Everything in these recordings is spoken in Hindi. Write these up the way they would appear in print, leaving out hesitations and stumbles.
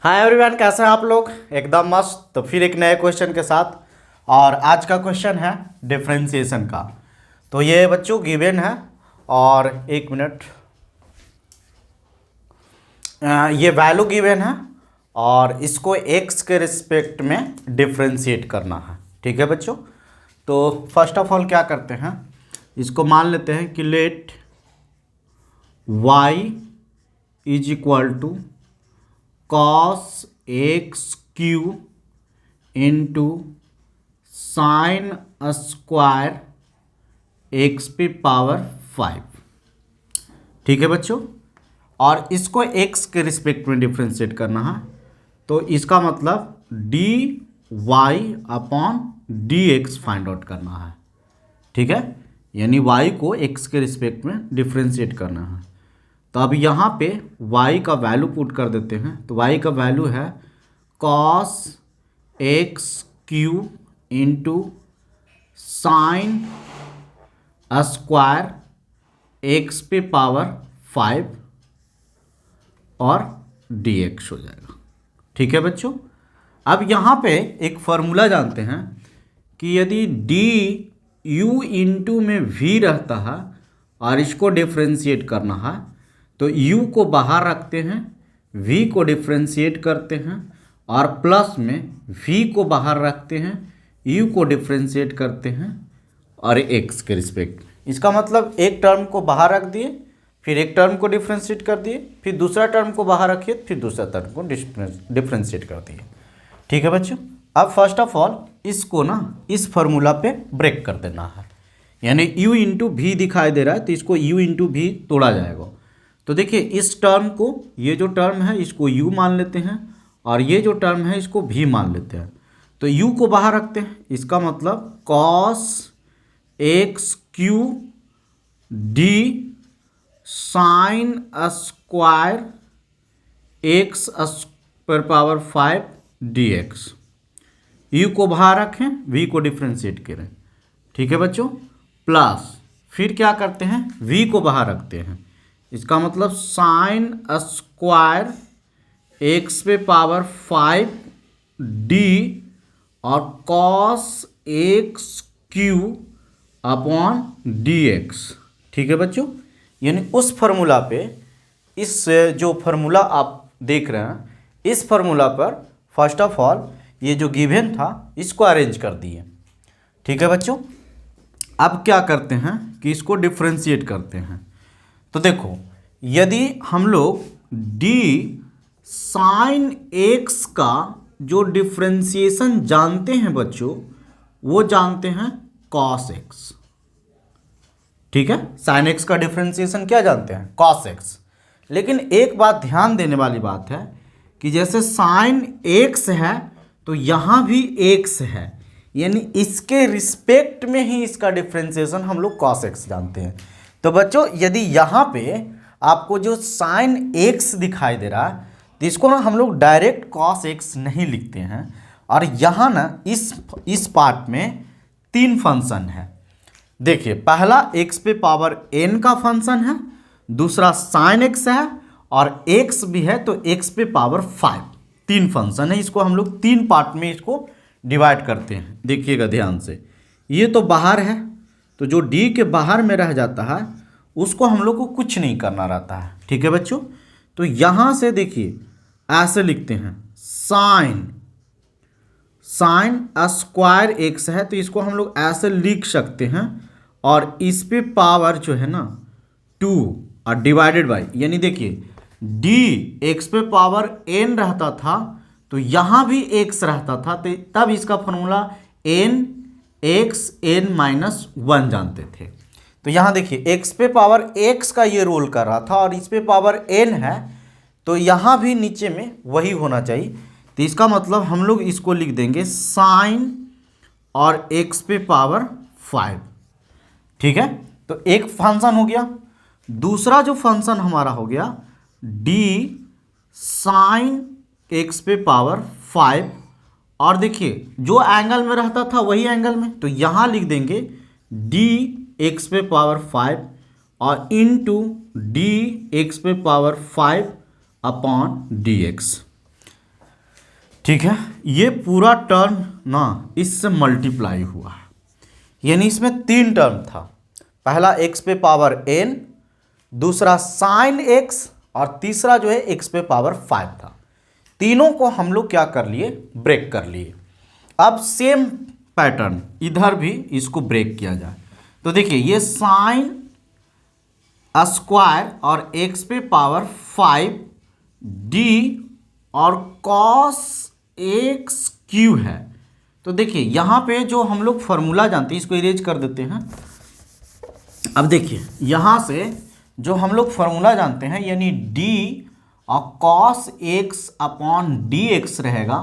हाय एवरीवन, कैसे हैं आप लोग। एकदम मस्त। तो फिर एक नए क्वेश्चन के साथ। और आज का क्वेश्चन है डिफरेंशिएशन का। तो ये बच्चों गिवन है। और एक मिनट, ये वैल्यू गिवन है और इसको एक्स के रिस्पेक्ट में डिफरेंशिएट करना है। ठीक है बच्चों। तो फर्स्ट ऑफ ऑल क्या करते हैं, इसको मान लेते हैं कि let y is equal to cos x q into sine square x पे पावर 5। ठीक है बच्चों। और इसको x के रिस्पेक्ट में डिफ्रेंशिएट करना है। तो इसका मतलब d y upon d x find out करना है। ठीक है, यानी y को x के रिस्पेक्ट में डिफ्रेंशिएट करना है। तो अब यहाँ पे y का वैल्यू पुट कर देते हैं। तो y का वैल्यू है cos x q into sine square x पे पावर 5 और dx हो जाएगा। ठीक है बच्चों। अब यहाँ पे एक फॉर्मूला जानते हैं कि यदि डी यू इंटू में v रहता है और इसको डिफ्रेंशिएट करना है तो u को बाहर रखते हैं, v को डिफ्रेंशिएट करते हैं और प्लस में v को बाहर रखते हैं, u को डिफ्रेंशिएट करते हैं और x के रिस्पेक्ट। इसका मतलब एक टर्म को बाहर रख दिए, फिर एक टर्म को डिफ्रेंशिएट कर दिए, फिर दूसरा टर्म को बाहर रखिए, फिर दूसरा टर्म को डिफ्रेंशिएट कर दिए। ठीक है बच्चों। अब फर्स्ट ऑफ ऑल इसको ना इस फॉर्मूला पे ब्रेक कर देना है, यानी u इंटू भी दिखाई दे रहा है तो इसको u इंटू भी तोड़ा जाएगा। तो देखिए इस टर्म को, ये जो टर्म है इसको u मान लेते हैं और ये जो टर्म है इसको v मान लेते हैं। तो u को बाहर रखते हैं, इसका मतलब cos x Q D sign square x पर पावर 5 dx। u को बाहर रखें, v को डिफ्रेंशिएट करें। ठीक है बच्चों। प्लस फिर क्या करते हैं, v को बाहर रखते हैं, इसका मतलब साइन स्क्वायर एक्स पे पावर 5 d और cos x Q upon dx। ठीक है बच्चों। यानी उस फार्मूला पे, इस जो फार्मूला आप देख रहे हैं, इस फार्मूला पर फर्स्ट ऑफ ऑल ये जो गिवन था इसको अरेंज कर दिए। ठीक है बच्चों। अब क्या करते हैं कि इसको डिफ्रेंशिएट करते हैं। तो देखो यदि हम लोग d साइन एक्स का जो डिफ्रेंशिएशन जानते हैं बच्चों, वो जानते हैं कॉस एक्स। ठीक है, साइन एक्स का डिफ्रेंशिएशन क्या जानते हैं, कॉस एक्स। लेकिन एक बात ध्यान देने वाली बात है कि जैसे साइन एक्स है तो यहाँ भी एक्स है, यानी इसके रिस्पेक्ट में ही इसका डिफ्रेंशिएशन हम लोग कॉस एक्स जानते हैं। तो बच्चों यदि यहाँ पे आपको जो साइन एक्स दिखाई दे रहा है तो इसको ना हम लोग डायरेक्ट कॉस एक्स नहीं लिखते हैं। और यहाँ ना इस पार्ट में 3 फंक्शन है। देखिए पहला x पे पावर n का फंक्शन है, दूसरा साइन x है और x भी है तो x पे पावर 5। 3 फंक्शन है, इसको हम लोग 3 पार्ट में इसको डिवाइड करते हैं। देखिएगा ध्यान से, ये तो बाहर है तो जो d के बाहर में रह जाता है उसको हम लोग को कुछ नहीं करना रहता है। ठीक है बच्चों। तो यहाँ से देखिए ऐसे लिखते हैं साइन स्क्वायर एक्स है तो इसको हम लोग ऐसे लिख सकते हैं और इस पे पावर जो है ना 2 और डिवाइडेड बाई, यानी देखिए d x पे पावर n रहता था तो यहाँ भी x रहता था, तो तब इसका formula n x n minus 1 जानते थे। तो यहाँ देखिए x पे पावर x का ये रोल कर रहा था और इस पे पावर n है तो यहाँ भी नीचे में वही होना चाहिए। तो इसका मतलब हम लोग इसको लिख देंगे साइन और x पे पावर 5। ठीक है, तो एक फंक्शन हो गया। दूसरा जो फंक्शन हमारा हो गया d साइन x पे पावर 5 और देखिए जो एंगल में रहता था वही एंगल में, तो यहाँ लिख देंगे d x पे पावर 5 और इनटू d x पे पावर 5 अपॉन dx। ठीक है, ये पूरा टर्म ना इससे मल्टीप्लाई हुआ है, यानी इसमें 3 टर्म था। पहला x पे पावर n, दूसरा साइन x, और तीसरा जो है x पे पावर 5 था। तीनों को हम लोग क्या कर लिए, ब्रेक कर लिए। अब सेम पैटर्न इधर भी इसको ब्रेक किया जाए तो देखिए ये साइन स्क्वायर और x पे पावर 5 d और कॉस x क्यू है। तो देखिए यहाँ पे जो हम लोग फॉर्मूला जानते हैं इसको इरेज कर देते हैं। अब देखिए यहाँ से जो हम लोग फॉर्मूला जानते हैं यानी d और cos x upon d x रहेगा,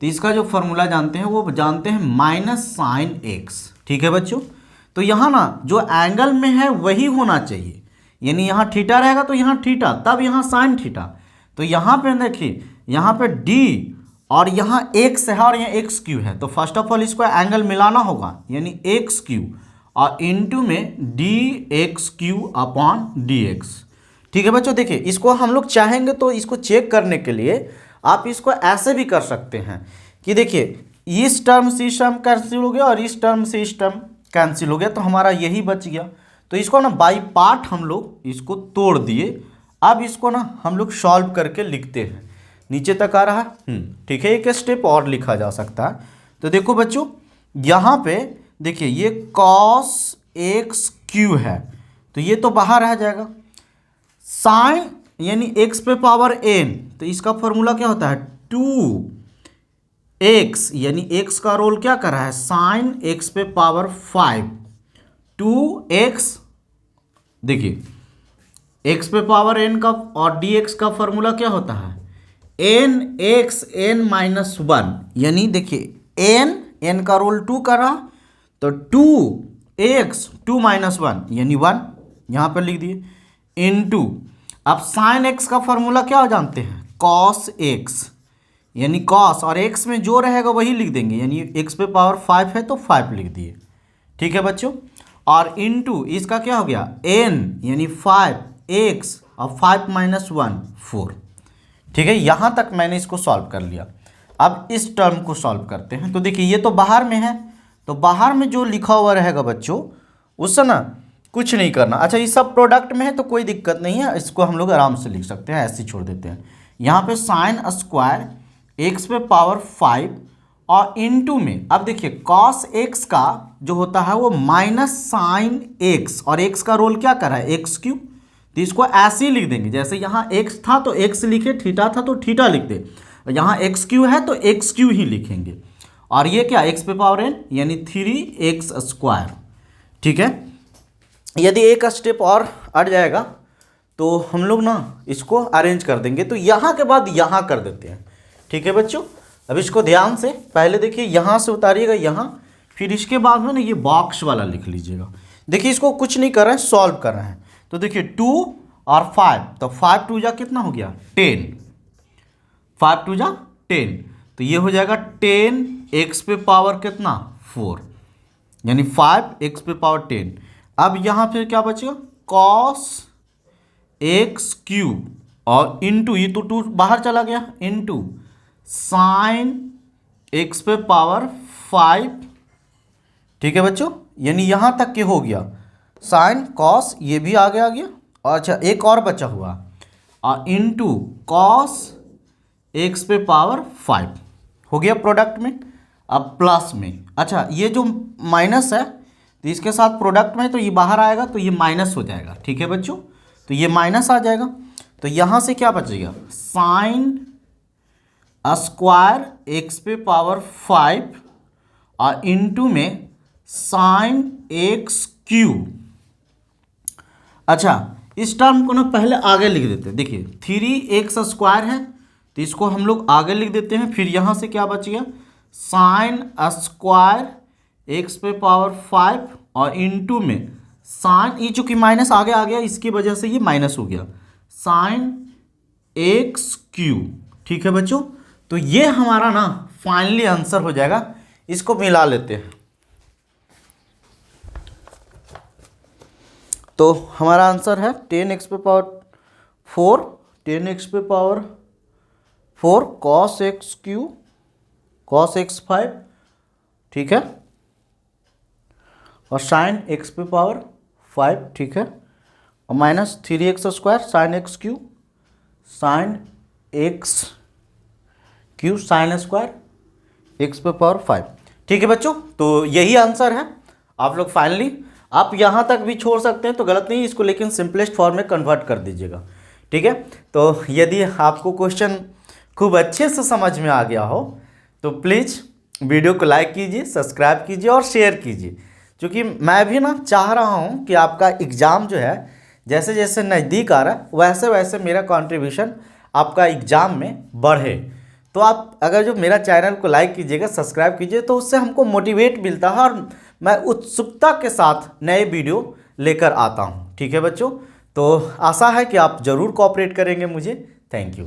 तो इसका जो फॉर्मूला जानते हैं वो जानते हैं माइनस साइन x। ठीक है बच्चों, तो यहाँ ना जो एंगल में है वही होना चाहिए, यानी यहाँ थीटा रहेगा तो यहाँ थीटा, तब यहाँ साइन थीटा। तो यहाँ पे देखिए यहाँ पे d और यहाँ x है और यहाँ एक्स क्यू है, तो फर्स्ट ऑफ ऑल इसको एंगल मिलाना होगा, यानी एक्स क्यू और इनटू में D x Q upon d x. ठीक है बच्चों, देखिए इसको हम लोग चाहेंगे तो इसको चेक करने के लिए आप इसको ऐसे भी कर सकते हैं कि देखिए इस टर्म से इस टर्म कैंसिल हो गया और इस टर्म से इस टर्म कैंसिल हो गया, तो हमारा यही बच गया। तो इसको ना बाई पार्ट हम लोग इसको तोड़ दिए। अब इसको ना हम लोग सॉल्व करके लिखते हैं, नीचे तक आ रहा है। ठीक है, एक स्टेप और लिखा जा सकता है। तो देखो बच्चों यहाँ पे देखिए ये कॉस एक्स क्यू है, तो ये तो बाहर रह जाएगा। साइन यानी x पे पावर n, तो इसका फॉर्मूला क्या होता है 2x, यानी x का रोल क्या कर रहा है साइन x पे पावर 5 2x। देखिए x पे पावर n का और dx का फॉर्मूला क्या होता है n x n माइनस 1, यानी देखिए n का रोल 2 कर रहा, तो 2x 2 माइनस 1 यानी 1 यहाँ पर लिख दिए इनटू। अब साइन x का फॉर्मूला क्या जानते हैं कॉस x, यानी कॉस और x में जो रहेगा वही लिख देंगे, यानी x पे पावर 5 है तो 5 लिख दिए। ठीक है बच्चों, और इनटू इसका क्या हो गया n यानी 5x और 5 माइनस 1 4। ठीक है, यहाँ तक मैंने इसको सॉल्व कर लिया। अब इस टर्म को सॉल्व करते हैं। तो देखिए ये तो बाहर में है, तो बाहर में जो लिखा हुआ रहेगा बच्चों उससे ना कुछ नहीं करना। अच्छा, ये सब प्रोडक्ट में है तो कोई दिक्कत नहीं है, इसको हम लोग आराम से लिख सकते हैं, ऐसे ही छोड़ देते हैं। यहाँ पे साइन स्क्वायर एक्स पे पावर 5 और इनटू में अब देखिए कॉस एक्स का जो होता है वो माइनस साइन एक्स, और एक्स का रोल क्या कर रहा है एक्स क्यू, तो इसको ऐसे ही लिख देंगे। जैसे यहाँ एक्स था तो एक्स लिखे, थीटा था तो थीटा लिख दे, यहाँ एक्स क्यू है तो एक्स क्यू ही लिखेंगे। और ये क्या एक्स पे पावर n यानी 3x स्क्वायर। ठीक है, यदि एक स्टेप और अट जाएगा तो हम लोग ना इसको अरेंज कर देंगे, तो यहाँ के बाद यहाँ कर देते हैं। ठीक है बच्चों, अब इसको ध्यान से पहले देखिए यहाँ से उतारिएगा यहाँ, फिर इसके बाद में ना ये बॉक्स वाला लिख लीजिएगा। देखिए इसको कुछ नहीं कर रहे हैं, सॉल्व कर रहे हैं। तो देखिए 2 और 5, तो 5 2 जा कितना हो गया 10, 5 2 जा 10, तो ये हो जाएगा 10 x पे पावर कितना 4, यानी 5 x पे पावर 10। अब यहाँ फिर क्या बचेगा कॉस एक्स क्यूब और इनटू, ये तो 2 बाहर चला गया, इनटू साइन एक्स पे पावर 5। ठीक है बच्चों, यानी यहाँ तक के हो गया साइन कॉस, ये भी आगे आ गया। और अच्छा एक और बचा हुआ और इनटू कॉस एक्स पे पावर 5 हो गया प्रोडक्ट में। अब प्लस में, अच्छा ये जो माइनस है तो इसके साथ प्रोडक्ट में तो ये बाहर आएगा तो ये माइनस हो जाएगा। ठीक है बच्चों, तो ये माइनस आ जाएगा, तो यहाँ से क्या बचेगा साइन स्क्वायर एक्स पे पावर 5 और इनटू में साइन एक्स क्यूब। अच्छा इस टर्म को ना पहले आगे लिख देते हैं। देखिए 3x स्क्वायर है तो इसको हम लोग आगे लिख देते हैं, फिर यहाँ से क्या बच गया साइन स्क्वायर एक्स पे पावर 5 और इनटू में साइन, ये चूंकि माइनस आगे आ गया इसकी वजह से ये माइनस हो गया साइन एक्स क्यूब। ठीक है बच्चों, तो ये हमारा ना फाइनली आंसर हो जाएगा। इसको मिला लेते हैं, तो हमारा आंसर है 10x पे पावर 4 10x पे power 4 cos x Q cos x 5, ठीक है, और साइन एक्स पे पावर 5, ठीक है, और minus 3x² sine x Q, sine x Q sine square x पे पावर 5, ठीक है बच्चों। तो यही आंसर है। आप लोग फाइनली आप यहाँ तक भी छोड़ सकते हैं तो गलत नहीं, इसको लेकिन सिंपलेस्ट फॉर्म में कन्वर्ट कर दीजिएगा, ठीक है। तो यदि आपको क्वेश्चन खूब अच्छे से समझ में आ गया हो तो प्लीज़ वीडियो को लाइक कीजिए, सब्सक्राइब कीजिए और शेयर कीजिए, क्योंकि मैं भी ना चाह रहा हूँ कि आपका एग्ज़ाम जो है जैसे जैसे नज़दीक आ रहा है वैसे वैसे मेरा कंट्रीब्यूशन आपका एग्ज़ाम में बढ़े। तो आप अगर जो मेरा चैनल को लाइक कीजिएगा, सब्सक्राइब कीजिए, तो उससे हमको मोटिवेट मिलता है और मैं उत्सुकता के साथ नए वीडियो लेकर आता हूँ, ठीक है बच्चों। तो आशा है कि आप ज़रूर कोऑपरेट करेंगे मुझे। Thank you.